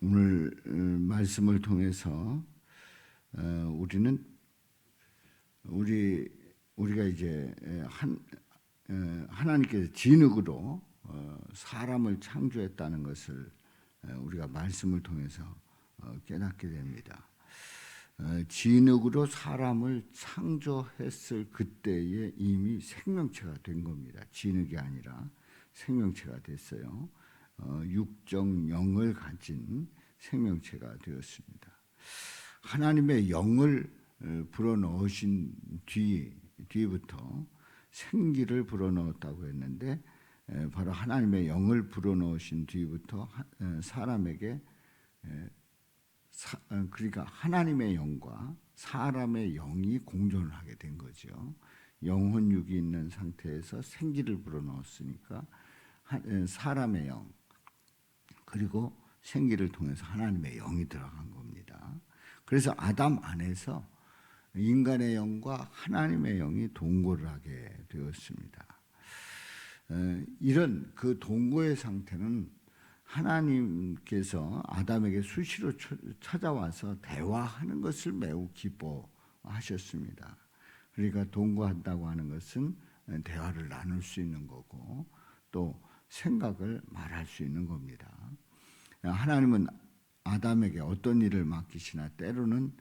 오늘 말씀을 통해서 우리가 이제 하나님께서 진흙으로 사람을 창조했다는 것을 우리가 말씀을 통해서 깨닫게 됩니다. 진흙으로 사람을 창조했을 그때에 이미 생명체가 된 겁니다. 진흙이 아니라 생명체가 됐어요. 육적 영을 가진 생명체가 되었습니다. 하나님의 영을 불어넣으신 뒤부터 생기를 불어넣었다고 했는데, 바로 하나님의 영을 불어넣으신 뒤부터 사람에게, 그러니까 하나님의 영과 사람의 영이 공존을 하게 된 거죠. 영혼육이 있는 상태에서 생기를 불어넣었으니까 사람의 영, 그리고 생기를 통해서 하나님의 영이 들어간 겁니다. 그래서 아담 안에서 인간의 영과 하나님의 영이 동거를 하게 되었습니다. 이런 그 동거의 상태는 하나님께서 아담에게 수시로 찾아와서 대화하는 것을 매우 기뻐하셨습니다. 그러니까 동거한다고 하는 것은 대화를 나눌 수 있는 거고, 또 생각을 말할 수 있는 겁니다. 하나님은 아담에게 어떤 일을 맡기시나 때로는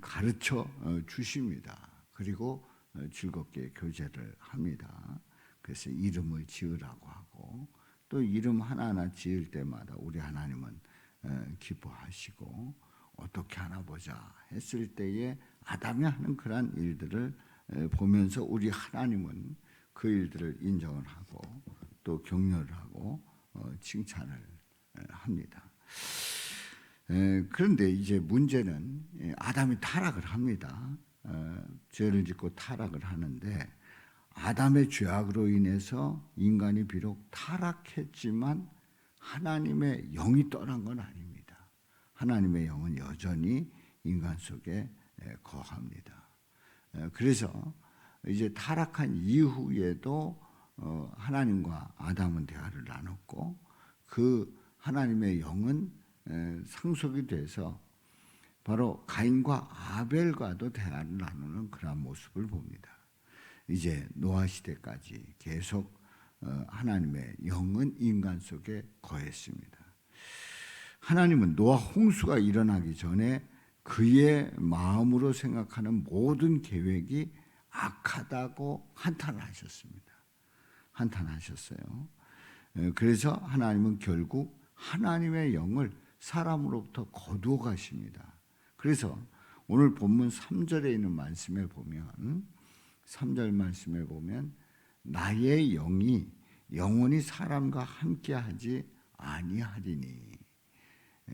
가르쳐 주십니다. 그리고 즐겁게 교제를 합니다. 그래서 이름을 지으라고 하고, 또 이름 하나하나 지을 때마다 우리 하나님은 기뻐하시고, 어떻게 하나 보자 했을 때에 아담이 하는 그러한 일들을 보면서 우리 하나님은 그 일들을 인정을 하고 또 격려를 하고 칭찬을 합니다. 그런데 이제 문제는 아담이 타락을 합니다. 죄를 짓고 타락을 하는데, 아담의 죄악으로 인해서 인간이 비록 타락했지만 하나님의 영이 떠난 건 아닙니다. 하나님의 영은 여전히 인간 속에 거합니다. 그래서 이제 타락한 이후에도 하나님과 아담은 대화를 나눴고, 그 하나님의 영은 상속이 돼서 바로 가인과 아벨과도 대화를 나누는 그런 모습을 봅니다. 이제 노아 시대까지 계속 하나님의 영은 인간 속에 거했습니다. 하나님은 노아 홍수가 일어나기 전에 그의 마음으로 생각하는 모든 계획이 악하다고 한탄하셨습니다. 한탄하셨어요. 그래서 하나님은 결국 하나님의 영을 사람으로부터 거두어 가십니다. 그래서 오늘 본문 3절에 있는 말씀에 보면, 3절 말씀에 보면 나의 영이 영원히 사람과 함께하지 아니하리니,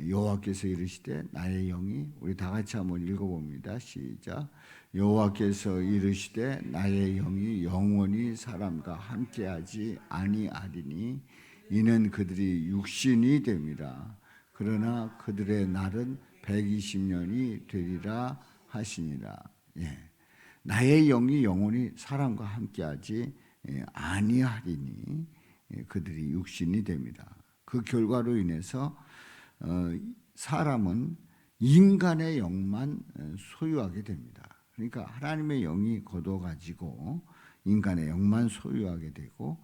여호와께서 이르시되 나의 영이, 우리 다 같이 한번 읽어봅니다. 시작. 여호와께서 이르시되 나의 영이 영원히 사람과 함께하지 아니하리니 이는 그들이 육신이 됨이라. 그러나 그들의 날은 120년이 되리라 하시니라. 나의 영이 영원히 사람과 함께하지 아니하리니 그들이 육신이 됨이라. 그 결과로 인해서 사람은 인간의 영만 소유하게 됩니다. 그러니까 하나님의 영이 거둬가지고 인간의 영만 소유하게 되고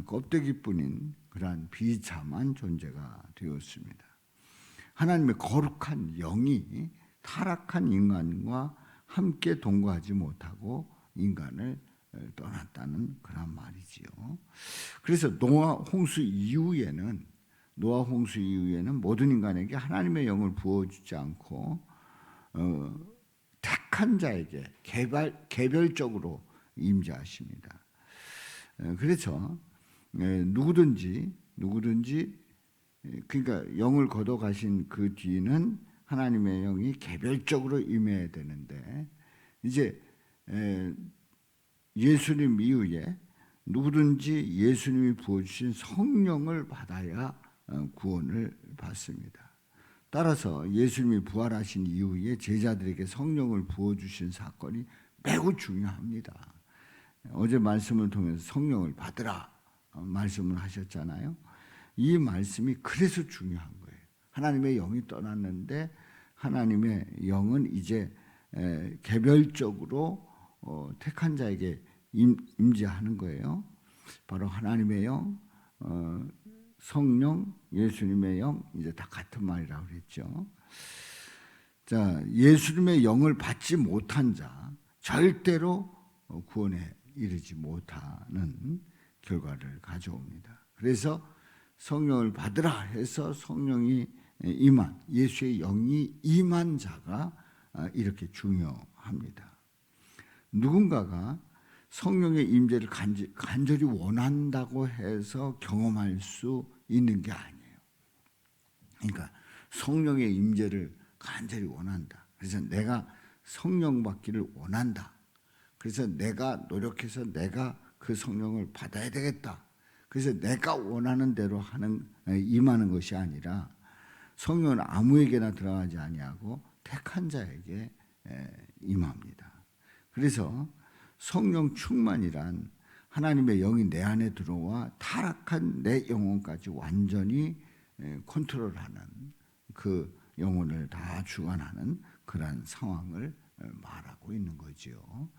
껍데기뿐인 그러한 비참한 존재가 되었습니다. 하나님의 거룩한 영이 타락한 인간과 함께 동거하지 못하고 인간을 떠났다는 그런 말이지요. 그래서 노아 홍수 이후에는 모든 인간에게 하나님의 영을 부어주지 않고 택한 자에게 개별적으로 임재하십니다. 그래서 누구든지 그러니까 영을 거둬 가신 그 뒤는 하나님의 영이 개별적으로 임해야 되는데, 이제 예수님 이후에 누구든지 예수님이 부어주신 성령을 받아야 구원을 받습니다. 따라서 예수님이 부활하신 이후에 제자들에게 성령을 부어주신 사건이 매우 중요합니다. 어제 말씀을 통해서 성령을 받으라 말씀을 하셨잖아요. 이 말씀이 그래서 중요한 거예요. 하나님의 영이 떠났는데 하나님의 영은 이제 개별적으로 택한 자에게 임재하는 거예요. 바로 하나님의 영, 성령, 예수님의 영, 이제 다 같은 말이라고 그랬죠. 자, 예수님의 영을 받지 못한 자, 절대로 구원에 이르지 못하는 결과를 가져옵니다. 그래서 성령을 받으라 해서 성령이 임한, 예수의 영이 임한 자가 이렇게 중요합니다. 누군가가 성령의 임재를 간절히 원한다고 해서 경험할 수 있는 게 아니에요. 그러니까 성령의 임재를 간절히 원한다. 그래서 내가 성령 받기를 원한다. 그래서 내가 노력해서 내가 그 성령을 받아야 되겠다. 그래서 내가 원하는 대로 임하는 것이 아니라 성령은 아무에게나 들어가지 아니하고 택한 자에게 임합니다. 그래서 성령 충만이란 하나님의 영이 내 안에 들어와 타락한 내 영혼까지 완전히 컨트롤하는, 그 영혼을 다 주관하는 그러한 상황을 말하고 있는 거죠.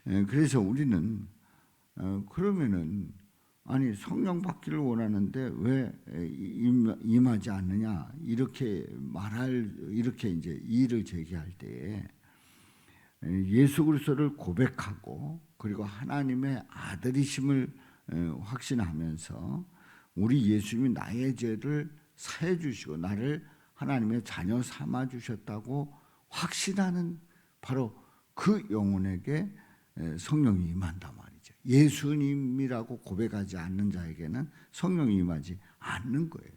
그래서 우리는 그러면은 아니 성령 받기를 원하는데 왜 임하지 않느냐 이렇게 이제 이의를 제기할 때에 예수 그리스도를 고백하고 그리고 하나님의 아들이심을 확신하면서 우리 예수님이 나의 죄를 사해 주시고 나를 하나님의 자녀 삼아 주셨다고 확신하는 바로 그 영혼에게 성령이 임한단 말이죠. 예수님이라고 고백하지 않는 자에게는 성령이 임하지 않는 거예요.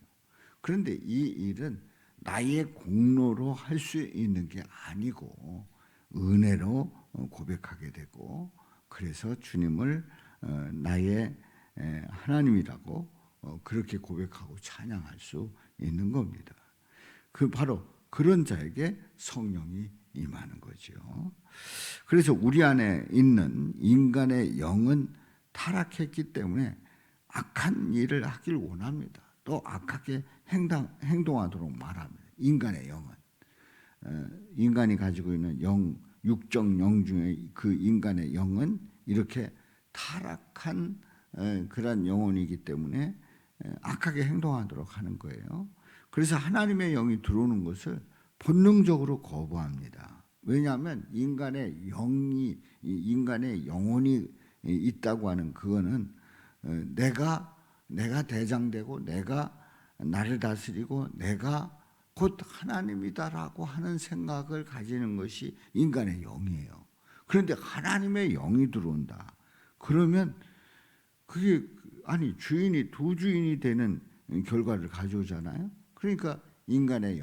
그런데 이 일은 나의 공로로 할 수 있는 게 아니고 은혜로 고백하게 되고, 그래서 주님을 나의 하나님이라고 그렇게 고백하고 찬양할 수 있는 겁니다. 바로 그런 자에게 성령이 임하는 거죠. 그래서 우리 안에 있는 인간의 영은 타락했기 때문에 악한 일을 하길 원합니다. 또 악하게 행동하도록 말합니다. 인간의 영은 인간이 가지고 있는 영, 육적 영 중에 그 인간의 영은 이렇게 타락한 그런 영혼이기 때문에 악하게 행동하도록 하는 거예요. 그래서 하나님의 영이 들어오는 것을 본능적으로 거부합니다. 왜냐하면 인간의 영혼이 있다고 하는 그거는 내가 대장되고 내가 나를 다스리고 내가 곧 하나님이다라고 하는 생각을 가지는 것이 인간의 영이에요. 그런데 하나님의 영이 들어온다. 그러면 그게 주인이 두 주인이 되는 결과를 가져오잖아요. 그러니까 인간의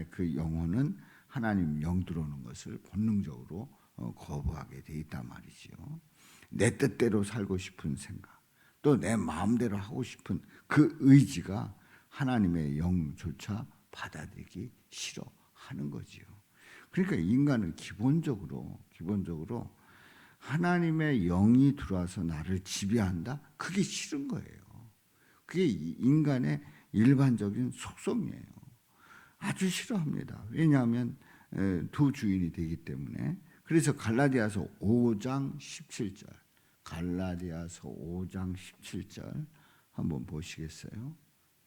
그 영혼은 하나님 영 들어오는 것을 본능적으로 거부하게 돼 있단 말이죠. 내 뜻대로 살고 싶은 생각, 또 내 마음대로 하고 싶은 그 의지가 하나님의 영조차 받아들이기 싫어하는 거지요. 그러니까 인간은 기본적으로 하나님의 영이 들어와서 나를 지배한다? 그게 싫은 거예요. 그게 인간의 일반적인 속성이에요. 아주 싫어합니다. 왜냐하면 두 주인이 되기 때문에. 그래서 갈라디아서 5장 17절 갈라디아서 5장 17절 한번 보시겠어요?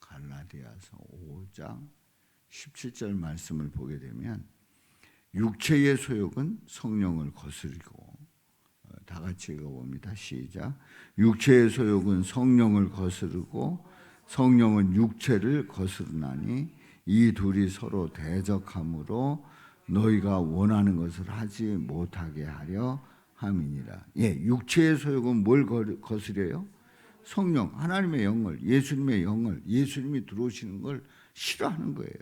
갈라디아서 5장 17절 말씀을 보게 되면 육체의 소욕은 성령을 거스르고, 다 같이 읽어봅니다. 시작. 육체의 소욕은 성령을 거스르고 성령은 육체를 거스르나니 이 둘이 서로 대적함으로 너희가 원하는 것을 하지 못하게 하려 함이니라. 육체의 소욕은 뭘 거스려요? 성령, 하나님의 영을, 예수님의 영을, 예수님이 들어오시는 걸 싫어하는 거예요.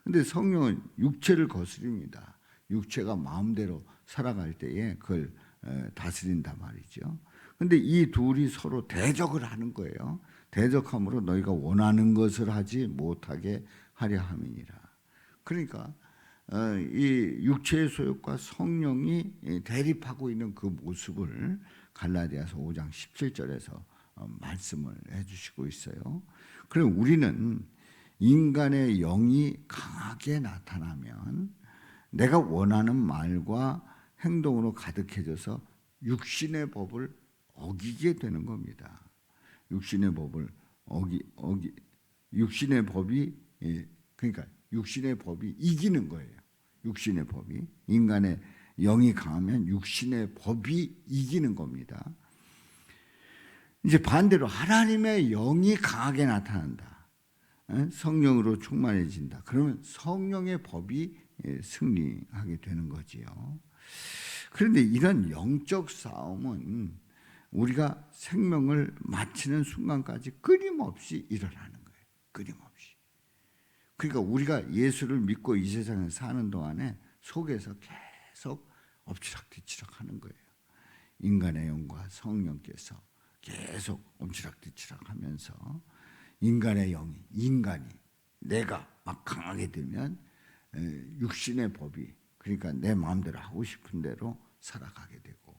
근데 성령은 육체를 거스립니다. 육체가 마음대로 살아갈 때에 그걸 다스린단 말이죠. 근데 이 둘이 서로 대적을 하는 거예요. 대적함으로 너희가 원하는 것을 하지 못하게 하려 함이니라. 그러니까 이 육체의 소욕과 성령이 대립하고 있는 그 모습을 갈라디아서 5장 17절에서 말씀을 해주시고 있어요. 그럼 우리는 인간의 영이 강하게 나타나면 내가 원하는 말과 행동으로 가득해져서 육신의 법을 어기게 되는 겁니다. 육신의 법을 육신의 법이 그러니까 육신의 법이 이기는 거예요. 육신의 법이 인간의 영이 강하면 육신의 법이 이기는 겁니다. 이제 반대로 하나님의 영이 강하게 나타난다. 성령으로 충만해진다. 그러면 성령의 법이 승리하게 되는 거지요. 그런데 이런 영적 싸움은 우리가 생명을 마치는 순간까지 끊임없이 일어나는 거예요. 끊임없이. 그러니까 우리가 예수를 믿고 이 세상에 사는 동안에 속에서 계속 엎치락뒤치락 하는 거예요. 인간의 영과 성령께서 계속 엎치락뒤치락 하면서 인간의 영이, 인간이 내가 막 강하게 되면 육신의 법이, 그러니까 내 마음대로 하고 싶은 대로 살아가게 되고,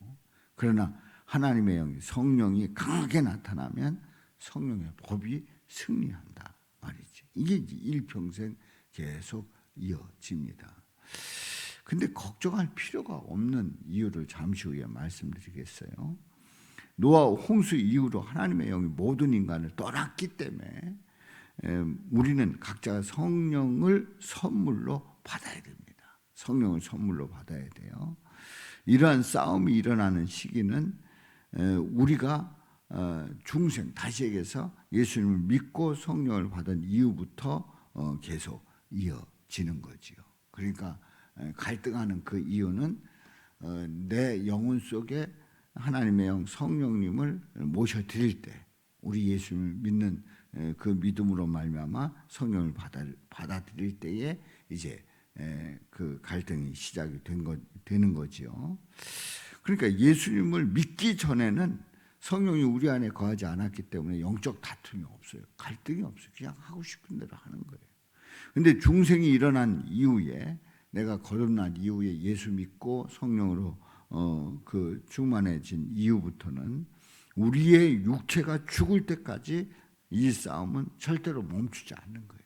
그러나 하나님의 영이, 성령이 강하게 나타나면 성령의 법이 승리한다 말이지. 이게 일평생 계속 이어집니다. 근데 걱정할 필요가 없는 이유를 잠시 후에 말씀드리겠어요. 노아 홍수 이후로 하나님의 영이 모든 인간을 떠났기 때문에 우리는 각자 성령을 선물로 받아야 됩니다. 성령을 선물로 받아야 돼요. 이러한 싸움이 일어나는 시기는 우리가 중생, 다시 얘기해서 예수님을 믿고 성령을 받은 이후부터 계속 이어지는 거지요. 그러니까 갈등하는 그 이유는 내 영혼 속에 하나님의 영 성령님을 모셔드릴 때, 우리 예수님을 믿는 그 믿음으로 말미암아 성령을 받아들일 때에 이제 그 갈등이 시작이 되는 거지요. 그러니까 예수님을 믿기 전에는 성령이 우리 안에 거하지 않았기 때문에 영적 다툼이 없어요. 갈등이 없어요. 그냥 하고 싶은 대로 하는 거예요. 근데 중생이 일어난 이후에, 내가 거듭난 이후에 예수 믿고 성령으로 그 충만해진 이후부터는 우리의 육체가 죽을 때까지 이 싸움은 절대로 멈추지 않는 거예요.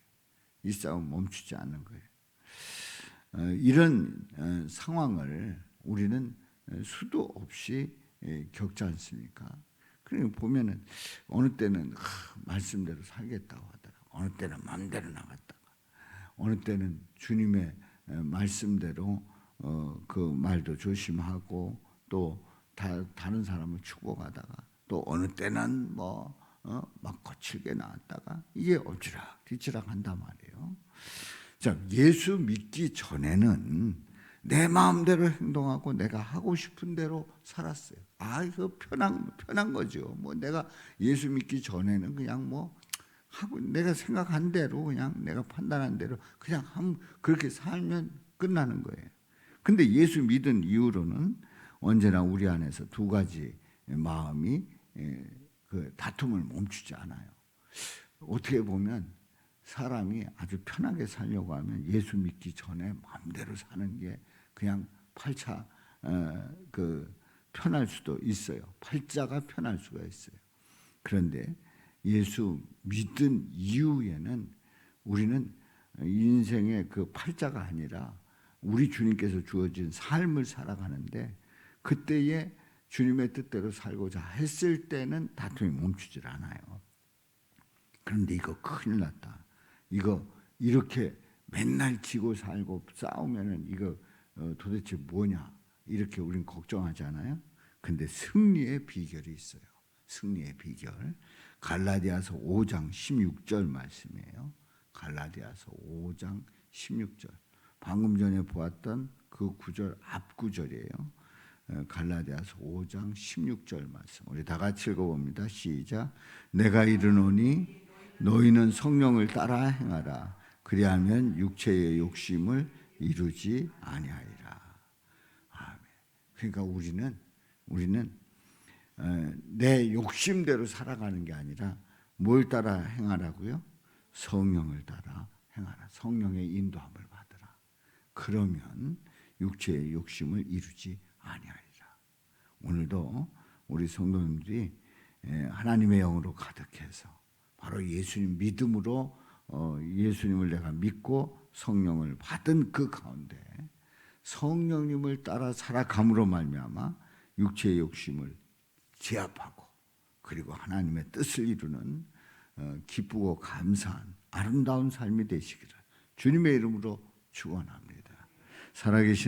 이 싸움은 멈추지 않는 거예요. 이런 상황을 우리는 수도 없이 겪지 않습니까? 그러니까 보면은 어느 때는 말씀대로 살겠다고 하다가, 어느 때는 마음대로 나갔다가, 어느 때는 주님의 말씀대로 그 말도 조심하고 또 다른 사람을 축복하다가, 또 어느 때는 막 거칠게 나왔다가, 이게 엎치락뒤치락 한단 말이에요. 자, 예수 믿기 전에는 내 마음대로 행동하고 내가 하고 싶은 대로 살았어요. 이거 편한 거죠. 내가 예수 믿기 전에는 그냥 하고 내가 생각한 대로, 그냥 내가 판단한 대로 그냥 그렇게 살면 끝나는 거예요. 근데 예수 믿은 이후로는 언제나 우리 안에서 두 가지 마음이 그 다툼을 멈추지 않아요. 어떻게 보면 사람이 아주 편하게 살려고 하면 예수 믿기 전에 마음대로 사는 게 그냥 편할 수도 있어요. 팔자가 편할 수가 있어요. 그런데 예수 믿은 이후에는 우리는 인생의 그 팔자가 아니라 우리 주님께서 주어진 삶을 살아가는데, 그때에 주님의 뜻대로 살고자 했을 때는 다툼이 멈추질 않아요. 그런데 이거 큰일 났다. 이거 이렇게 맨날 지고 살고 싸우면은 이거 도대체 뭐냐, 이렇게 우린 걱정하잖아요. 근데 승리의 비결이 있어요. 승리의 비결. 갈라디아서 5장 16절 말씀이에요. 갈라디아서 5장 16절. 방금 전에 보았던 그 구절 앞 구절이에요. 갈라디아서 5장 16절 말씀. 우리 다 같이 읽어봅니다. 시작. 내가 이르노니 너희는 성령을 따라 행하라. 그리하면 육체의 욕심을 이루지 아니하리라. 아멘. 그러니까 우리는 내 욕심대로 살아가는 게 아니라 뭘 따라 행하라고요? 성령을 따라 행하라. 성령의 인도함을 받으라. 그러면 육체의 욕심을 이루지 아니하리라. 오늘도 우리 성도님들이 하나님의 영으로 가득해서 바로 예수님 믿음으로 예수님을 내가 믿고 성령을 받은 그 가운데 성령님을 따라 살아감으로 말미암아 육체의 욕심을 제압하고 그리고 하나님의 뜻을 이루는 기쁘고 감사한 아름다운 삶이 되시기를 주님의 이름으로 축원합니다. 살아계신